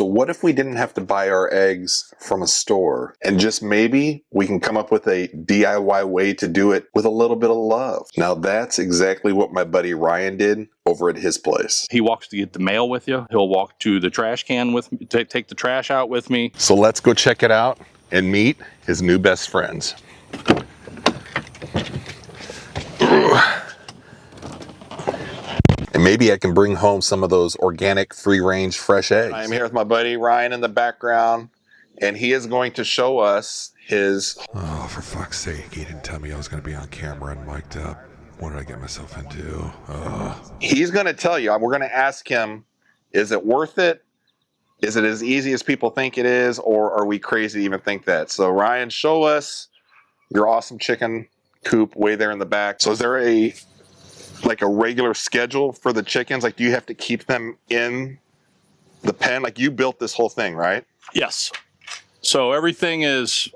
So what if we didn't have to buy our eggs from a store and just maybe we can come up with a DIY way to do it with a little bit of love? Now that's exactly what my buddy Ryan did over at his place. He walks to get the mail with you. He'll walk to the trash can with me, take the trash out with me. So let's go check it out and meet his new best friends. And maybe I can bring home some of those organic, free-range, fresh eggs. I'm here with my buddy Ryan in the background, and he is going to show us his... Oh, for fuck's sake, he didn't tell me I was going to be on camera and mic'd up. What did I get myself into? He's going to tell you. We're going to ask him, is it worth it? Is it as easy as people think it is, or are we crazy to even think that? So Ryan, show us your awesome chicken coop way there in the back. So is there a regular schedule for the chickens? Like, do you have to keep them in the pen? Like, you built this whole thing, right? Yes. So everything is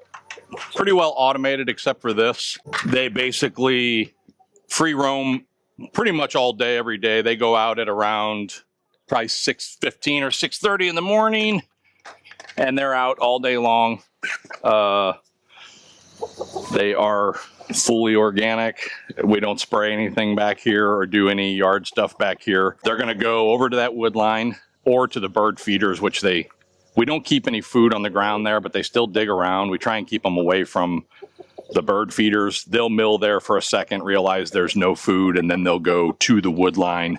pretty well automated except for this. They basically free roam pretty much all day, every day. They go out at around probably 6:15 or 6:30 in the morning, and they're out all day long. They are fully organic. We don't spray anything back here or do any yard stuff back here. They're going to go over to that wood line or to the bird feeders, which we don't keep any food on the ground there, but they still dig around. We try and keep them away from the bird feeders. They'll mill there for a second, realize there's no food, and then they'll go to the wood line.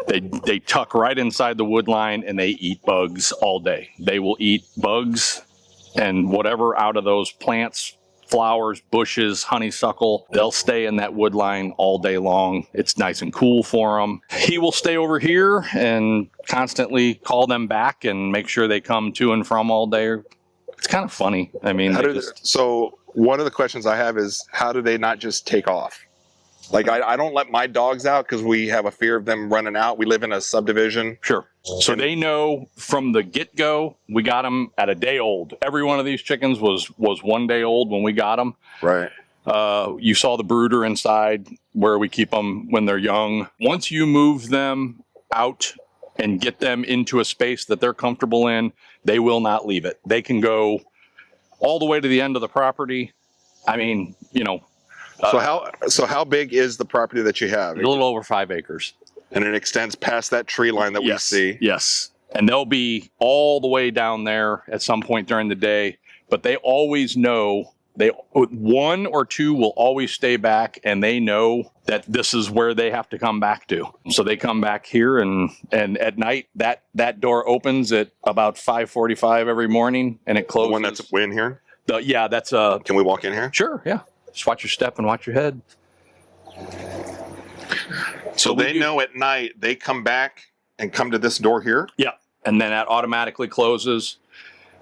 They tuck right inside the wood line and they eat bugs all day. They will eat bugs and whatever out of those plants, flowers, bushes, honeysuckle. They'll stay in that wood line all day long. It's nice and cool for them. He will stay over here and constantly call them back and make sure they come to and from all day. It's kind of funny. I mean, so one of the questions I have is, how do they not just take off? Like, I don't let my dogs out because we have a fear of them running out. We live in a subdivision. Sure. So they know from the get-go, we got them at a day old. Every one of these chickens was 1 day old when we got them. Right. You saw the brooder inside where we keep them when they're young. Once you move them out and get them into a space that they're comfortable in, they will not leave it. They can go all the way to the end of the property. I mean, you know. So how big is the property that you have? A little over 5 acres. And it extends past that tree line that we see? Yes. And they'll be all the way down there at some point during the day. But they always know, one or two will always stay back, and they know that this is where they have to come back to. So they come back here, and at night, that door opens at about 5:45 every morning, and it closes. The one that's in here? Yeah, that's Can we walk in here? Sure, yeah. Just watch your step and watch your head. So they know at night they come back and come to this door here? Yeah, and then that automatically closes.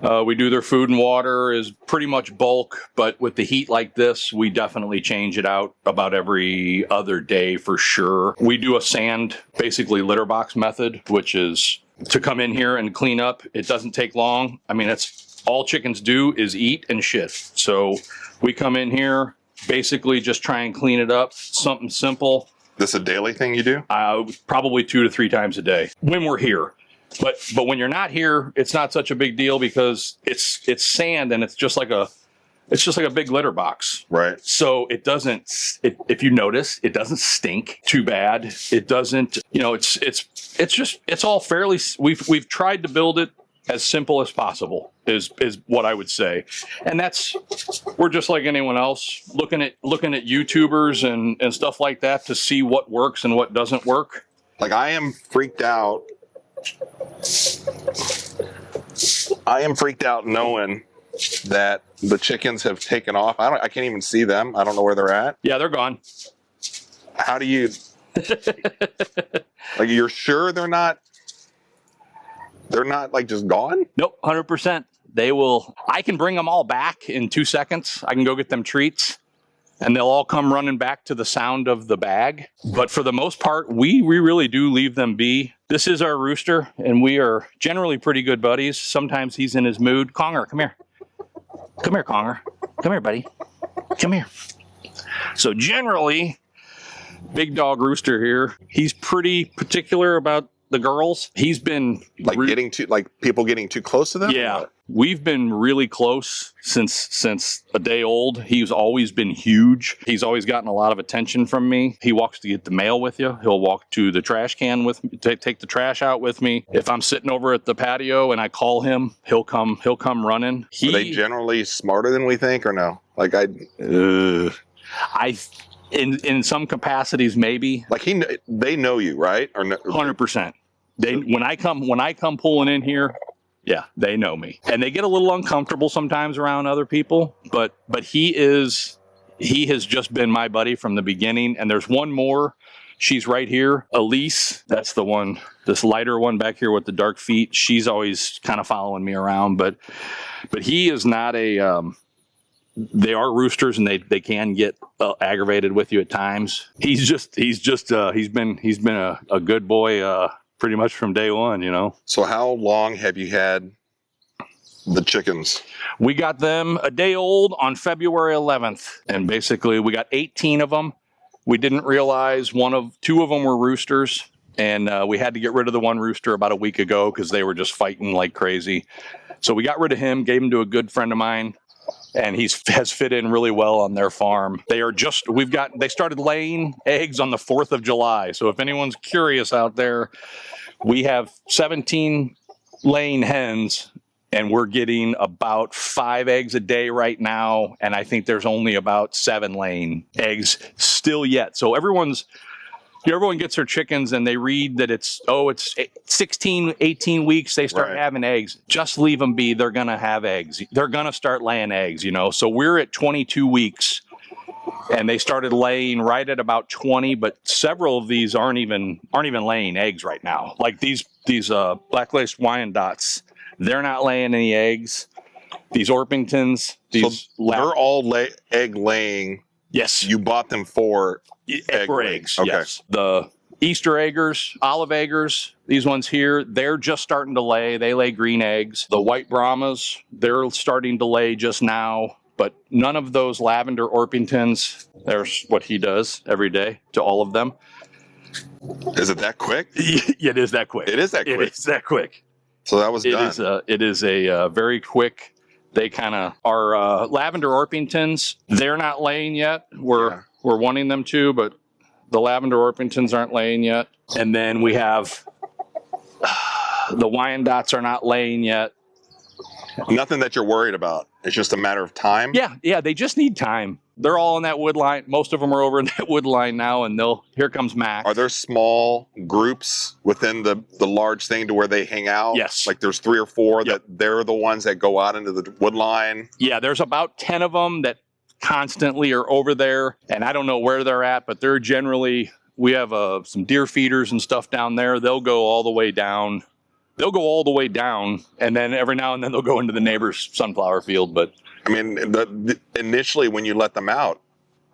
We do their food and water is pretty much bulk, but with the heat like this, we definitely change it out about every other day for sure. We do a sand, basically litter box method, which is to come in here and clean up. It doesn't take long. I mean, that's all chickens do is eat and shit. So we come in here, basically just try and clean it up, something simple. This a daily thing you do? Probably 2 to 3 times a day when we're here. But when you're not here, it's not such a big deal because it's sand and it's just like a big litter box. Right. So it doesn't. If you notice, it doesn't stink too bad. It doesn't. You know, it's all fairly. We've tried to build it as simple as possible. Is what I would say, and we're just like anyone else looking at YouTubers and stuff like that to see what works and what doesn't work. Like, I am freaked out. I am freaked out knowing that the chickens have taken off. I can't even see them. I don't know where they're at. Yeah, they're gone. How do you like, you're sure they're not like just gone? Nope, 100%. I can bring them all back in 2 seconds. I can go get them treats and they'll all come running back to the sound of the bag. But for the most part, we really do leave them be. This is our rooster, and we are generally pretty good buddies. Sometimes he's in his mood. Conger, come here. Come here, Conger. Come here, buddy. Come here. So generally, big dog rooster here, he's pretty particular about the girls. He's been like people getting too close to them. Yeah, we've been really close since a day old. He's always been huge. He's always gotten a lot of attention from me. He walks to get the mail with you. He'll walk to the trash can with me, take the trash out with me. If I'm sitting over at the patio and I call him, he'll come running. Are they generally smarter than we think, or no? Like in some capacities maybe. Like they know you, right? Or no? 100%. When I come pulling in here, yeah, they know me, and they get a little uncomfortable sometimes around other people. But he has just been my buddy from the beginning. And there's one more. She's right here, Elise. That's the one, this lighter one back here with the dark feet. She's always kind of following me around. But he is not a. They are roosters, and they can get aggravated with you at times. He's been a good boy. Pretty much from day one, you know. So how long have you had the chickens? We got them a day old on February 11th. And basically we got 18 of them. We didn't realize two of them were roosters. And we had to get rid of the one rooster about a week ago because they were just fighting like crazy. So we got rid of him, gave him to a good friend of mine. And has fit in really well on their farm. They started laying eggs on the 4th of July. So if anyone's curious out there, we have 17 laying hens, and we're getting about 5 eggs a day right now. And I think there's only about 7 laying eggs still yet. So everyone gets their chickens and they read that it's 16, 18 weeks, they start having eggs. Just leave them be. They're going to have eggs. They're going to start laying eggs, you know. So we're at 22 weeks and they started laying right at about 20, but several of these aren't even laying eggs right now. Like these black-laced Wyandottes, they're not laying any eggs. These Orpingtons, they're all egg laying. Yes. You bought them for eggs. Okay. Yes. The Easter eggers, olive eggers, these ones here, they're just starting to lay. They lay green eggs. The white Brahmas, they're starting to lay just now. But none of those lavender Orpingtons, there's what he does every day to all of them. Is it that quick? It is that quick. It is that quick. It is that quick. So that was done. It is a very quick. They kind of are lavender Orpingtons. They're not laying yet. We're wanting them to, but the lavender Orpingtons aren't laying yet. And then we have the Wyandottes are not laying yet. Nothing that you're worried about. It's just a matter of time. Yeah. They just need time. They're all in that wood line. Most of them are over in that wood line now, and here comes Max. Are there small groups within the large thing to where they hang out? Yes. Like there's 3 or 4 that they're the ones that go out into the wood line? Yeah, there's about 10 of them that constantly are over there, and I don't know where they're at, but they're generally, we have some deer feeders and stuff down there. They'll go all the way down. And then every now and then they'll go into the neighbor's sunflower field. But I mean, initially when you let them out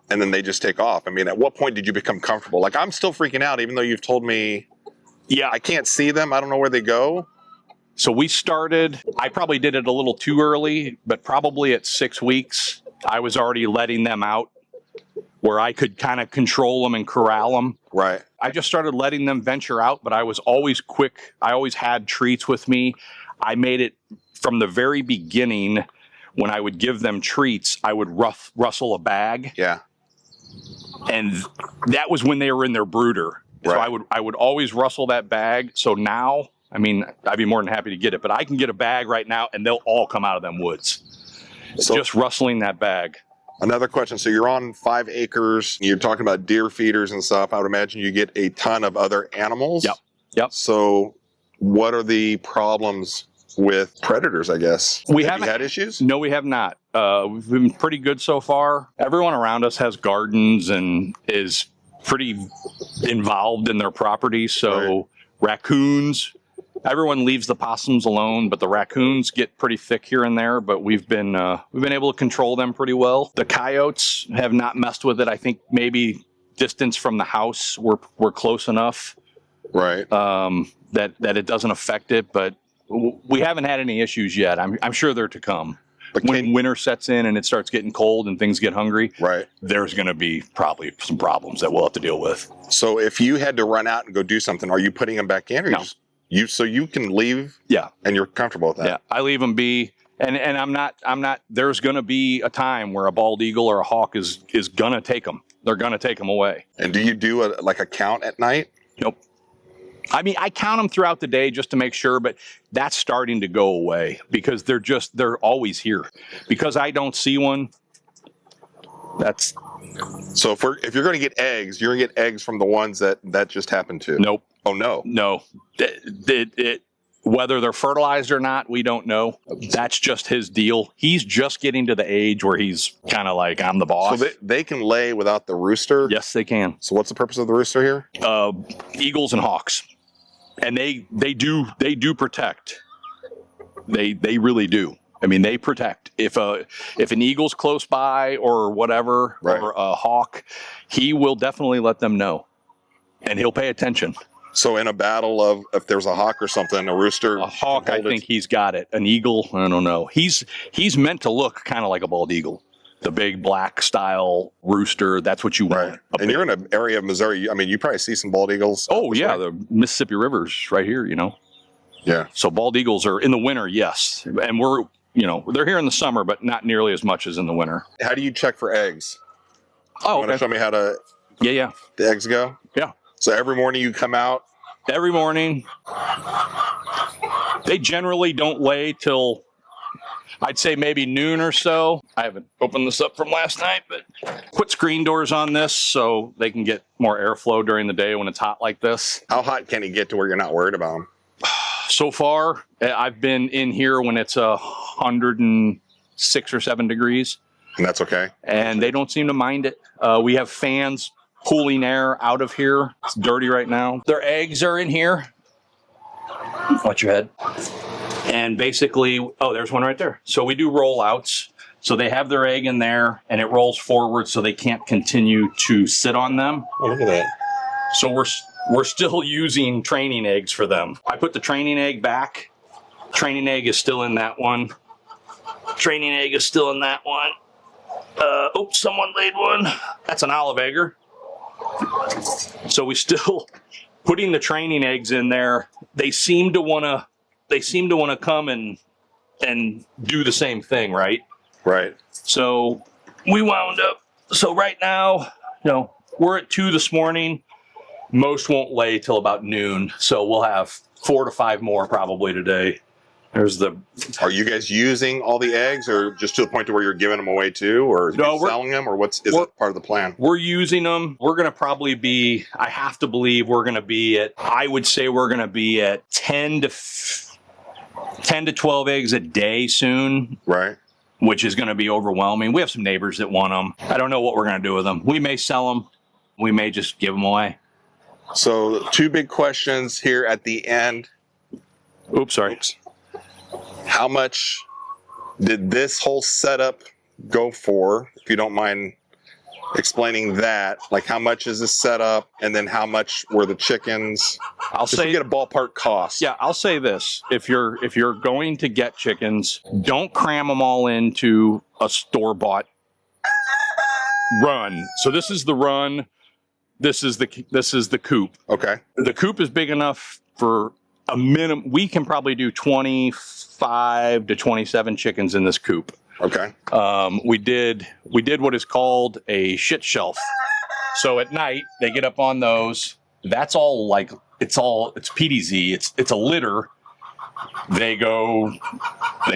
and then they just take off, I mean, at what point did you become comfortable? Like, I'm still freaking out, even though you've told me, I can't see them. I don't know where they go. So I probably did it a little too early, but probably at 6 weeks, I was already letting them out where I could kind of control them and corral them. Right. I just started letting them venture out, but I was always quick. I always had treats with me. I made it from the very beginning. When I would give them treats, I would rustle a bag. Yeah. And that was when they were in their brooder. Right. So I would always rustle that bag. So now, I mean, I'd be more than happy to get it, but I can get a bag right now and they'll all come out of them woods. So, just rustling that bag. Another question. So you're on 5 acres. You're talking about deer feeders and stuff. I would imagine you get a ton of other animals. Yep. So what are the problems with predators, I guess? Have you had issues? No, we have not. We've been pretty good so far. Everyone around us has gardens and is pretty involved in their property. So raccoons, everyone leaves the possums alone, but the raccoons get pretty thick here and there. But we've been able to control them pretty well. The coyotes have not messed with it. I think maybe distance from the house, we're close enough, right? That it doesn't affect it. But we haven't had any issues yet. I'm sure they're to come. But when winter sets in and it starts getting cold and things get hungry, right. there's going to be probably some problems that we'll have to deal with. So if you had to run out and go do something, are you putting them back in? Or No. So you can leave? Yeah. And you're comfortable with that? Yeah. I leave them be. And I'm not, there's going to be a time where a bald eagle or a hawk is going to take them. They're going to take them away. And do you do a count at night? Nope. I mean, I count them throughout the day just to make sure, but that's starting to go away because they're always here. Because I don't see one, that's... So if you're going to get eggs, you're going to get eggs from the ones that just happened to? Nope. Oh, no. No. Whether they're fertilized or not, we don't know. That's just his deal. He's just getting to the age where he's kind of like, I'm the boss. So they can lay without the rooster? Yes, they can. So what's the purpose of the rooster here? Eagles and hawks. And they do protect. They really do. I mean, they protect. If an eagle's close by or whatever, right. or a hawk, he will definitely let them know. And he'll pay attention. So in a battle of if there's a hawk or something, a rooster. A hawk, I think he's got it. An eagle, I don't know. He's meant to look kind of like a bald eagle. The big black style rooster. That's what you want. Right. And you're in an area of Missouri. I mean, you probably see some bald eagles. Oh yeah, the Mississippi River's right here. Yeah. So bald eagles are in the winter, yes, and they're here in the summer, but not nearly as much as in the winter. How do you check for eggs? Oh, you want to show me how to? Yeah. The eggs go. Yeah. So every morning you come out? Every morning. They generally don't lay till, I'd say maybe noon or so. I haven't opened this up from last night, but put screen doors on this so they can get more airflow during the day when it's hot like this. How hot can it get to where you're not worried about them? So far, I've been in here when it's 106 or 7 degrees. And that's okay? And they don't seem to mind it. We have fans pulling air out of here. It's dirty right now. Their eggs are in here. Watch your head. And basically, there's one right there. So we do rollouts. So they have their egg in there and it rolls forward so they can't continue to sit on them. Oh, look at that. So we're still using training eggs for them. I put the training egg back. Training egg is still in that one. Training egg is still in that one. Someone laid one. That's an olive egger. So we still putting the training eggs in there. They seem to want to come and do the same thing, right? Right. So we wound up. So right now, we're at 2 this morning. Most won't lay till about noon. So we'll have 4 to 5 more probably today. Are you guys using all the eggs, or just to the point to where you're giving them away too, or selling them, or is it part of the plan? We're using them. We're going to probably be, I have to believe we're going to be at 10 to 12 eggs a day soon. Right. Which is going to be overwhelming. We have some neighbors that want them. I don't know what we're going to do with them. We may sell them. We may just give them away. So 2 big questions here at the end. Oops, sorry. How much did this whole setup go for? If you don't mind explaining that, like how much is this setup, and then how much were the chickens? I'll just to get a ballpark cost. Yeah, I'll say this: if you're going to get chickens, don't cram them all into a store-bought run. So this is the run. This is the coop. Okay. The coop is big enough for a minimum. We can probably do 25 to 27 chickens in this coop. Okay. We did what is called a shit shelf. So at night they get up on those. That's all it's PDZ. It's a litter. They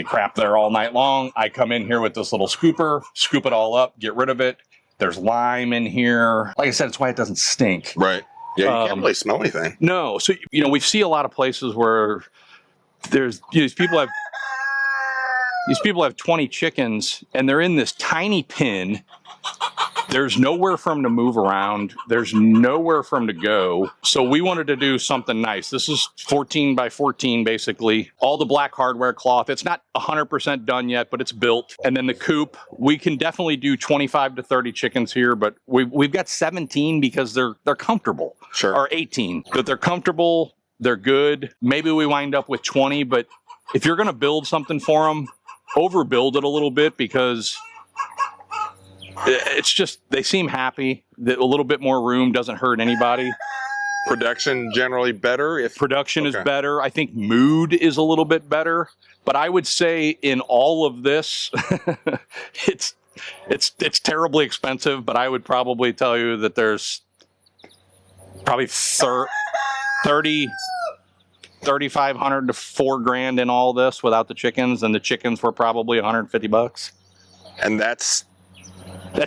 crap there all night long. I come in here with this little scooper, scoop it all up, get rid of it. There's lime in here. Like I said, it's why it doesn't stink. Right. Yeah, you can't really smell anything. No. So, we see a lot of places where there's these people have 20 chickens and they're in this tiny pen. There's nowhere for them to move around. There's nowhere for them to go. So we wanted to do something nice. This is 14 by 14, basically. All the black hardware cloth. It's not 100% done yet, but it's built. And then the coop, we can definitely do 25 to 30 chickens here, but we've got 17 because they're comfortable. Sure. Or 18. But they're comfortable. They're good. Maybe we wind up with 20, but if you're going to build something for them, overbuild it a little bit because it's just, they seem happy that a little bit more room doesn't hurt anybody. Production generally better if Production is better. I think mood is a little bit better, but I would say in all of this, it's terribly expensive, but I would probably tell you that there's probably 3,500 to $4,000 in all this without the chickens, and the chickens were probably $150. And that's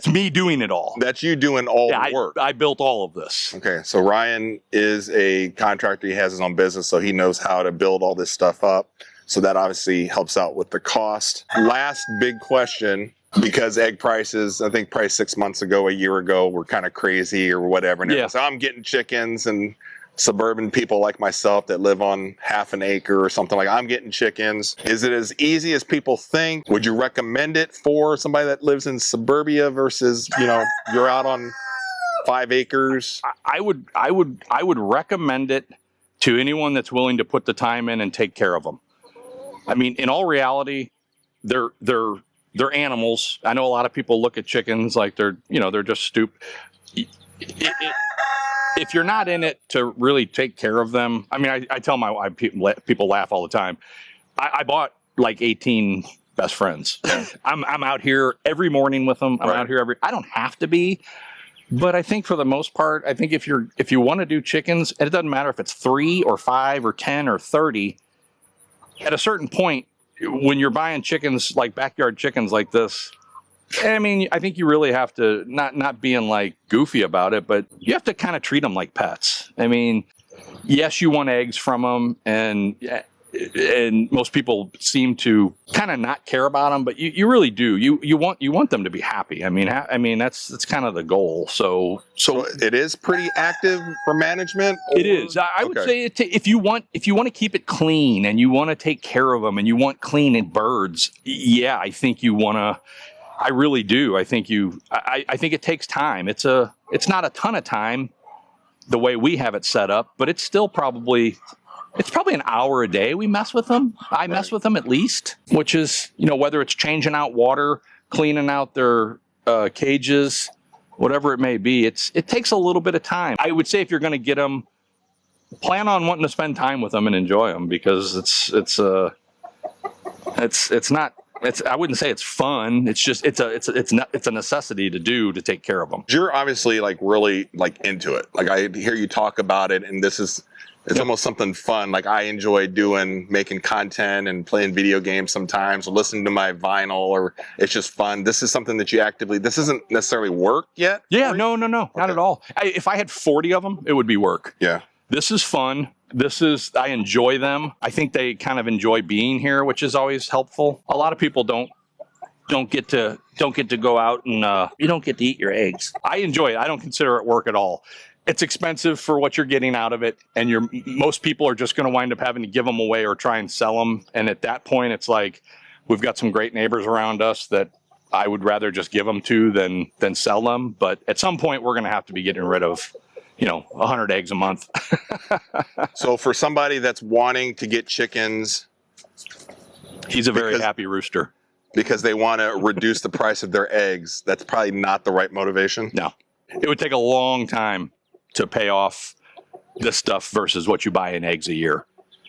me doing it all. That's you doing all the work. I built all of this. Okay, so Ryan is a contractor. He has his own business, so he knows how to build all this stuff up. So that obviously helps out with the cost. Last big question, because egg prices, I think probably 6 months ago, a year ago, were kind of crazy or whatever. And so I'm getting chickens, and suburban people like myself that live on half an acre or something, like I'm getting chickens. Is it as easy as people think? Would you recommend it for somebody that lives in suburbia versus, you know, you're out on 5 acres? I would recommend it to anyone that's willing to put the time in and take care of them. I mean, in all reality, they're animals. I know a lot of people look at chickens like they're just stupid. If you're not in it to really take care of them, I mean, I tell my wife, people laugh all the time. I bought like 18 best friends. I'm out here every morning with them. I'm out here I don't have to be, but I think for the most part, I think if you want to do chickens, and it doesn't matter if it's 3 or 5 or 10 or 30, at a certain point, when you're buying chickens, like backyard chickens like this, I mean, I think you really have to not being like goofy about it, but you have to kind of treat them like pets. I mean, yes, you want eggs from them, and most people seem to kind of not care about them, but you really do. You want them to be happy. I mean that's kind of the goal. So it is pretty active for management. It is. I would say if you want to keep it clean and you want to take care of them and you want clean birds, yeah, I think you want to. I really do. I think it takes time. It's not a ton of time the way we have it set up, but it's still probably an hour a day we mess with them. I mess with them at least, which is, whether it's changing out water, cleaning out their cages, whatever it may be, it takes a little bit of time. I would say if you're going to get them, plan on wanting to spend time with them and enjoy them, because it's not. I wouldn't say it's fun. It's just it's a necessity to take care of them. You're obviously like really like into it. Like I hear you talk about it, and it's almost something fun. Like I enjoy making content and playing video games sometimes, or listening to my vinyl, or it's just fun. This is something that this isn't necessarily work yet. Yeah, no, not at all. If I had 40 of them, it would be work. Yeah. This is fun. I enjoy them. I think they kind of enjoy being here, which is always helpful. A lot of people don't get to go out and you don't get to eat your eggs. I enjoy it. I don't consider it work at all. It's expensive for what you're getting out of it, and most people are just going to wind up having to give them away or try and sell them. And at that point, it's like we've got some great neighbors around us that I would rather just give them to than sell them. But at some point, we're going to have to be getting rid of 100 eggs a month. So for somebody that's wanting to get chickens, he's a very happy rooster. Because they want to reduce the price of their eggs, that's probably not the right motivation. No. It would take a long time to pay off this stuff versus what you buy in eggs a year.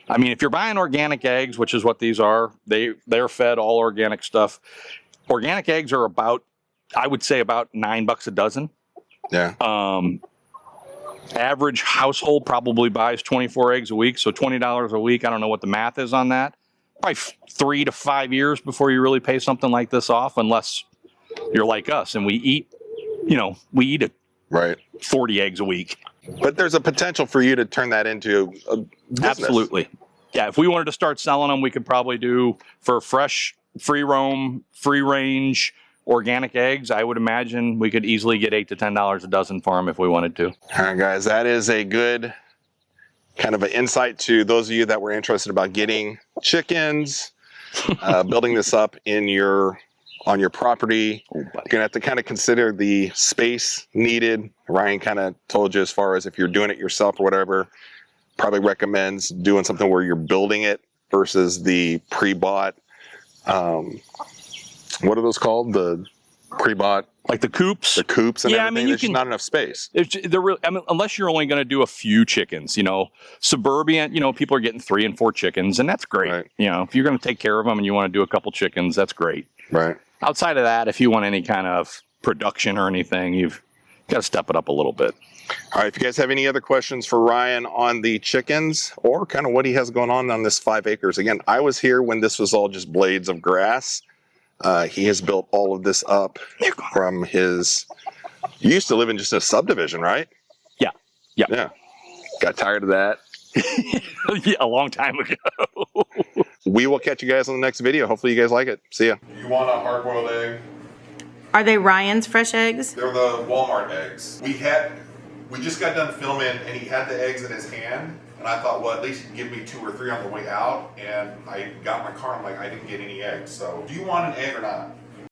I mean, if you're buying organic eggs, which is what these are, they're fed all organic stuff. Organic eggs are I would say about $9 a dozen. Yeah. Average household probably buys 24 eggs a week, so $20 a week. I don't know what the math is on that. Probably 3 to 5 years before you really pay something like this off, unless you're like us and we eat 40 eggs a week. But there's a potential for you to turn that into a business. Absolutely. Yeah, if we wanted to start selling them, we could probably do for fresh, free roam, free range, organic eggs. I would imagine we could easily get $8 to $10 a dozen for them if we wanted to. All right, guys, that is a good kind of an insight to those of you that were interested about getting chickens, building this up on your property. You're gonna have to kind of consider the space needed. Ryan kind of told you as far as if you're doing it yourself or whatever, probably recommends doing something where you're building it versus the pre-bought What are those called? The pre-bought, Like the coops. the coops and Yeah, I everything. mean, you There's just can- not enough space. They're really, I mean, unless you're only going to do a few chickens, you know, suburban, you know, people are getting 3 and 4 chickens, and that's great. Right. You know, if you're going to take care of them and you want to do a couple chickens, that's great. Right. Outside of that, if you want any kind of production or anything, you've got to step it up a little bit. All right. If you guys have any other questions for Ryan on the chickens or kind of what he has going on this 5 acres, again, I was here when this was all just blades of grass. He has built all of this up from his. You used to live in just a subdivision, right? Yeah. Yeah. Yeah. Got tired of that. Yeah, a long time ago. We will catch you guys on the next video. Hopefully you guys like it. See ya. You want a hard-boiled egg? Are they Ryan's fresh eggs? They're the Walmart eggs. We just got done filming and he had the eggs in his hand. And I thought, well, at least give me 2 or 3 on the way out. And I got in my car, I'm like, I didn't get any eggs. So do you want an egg or not?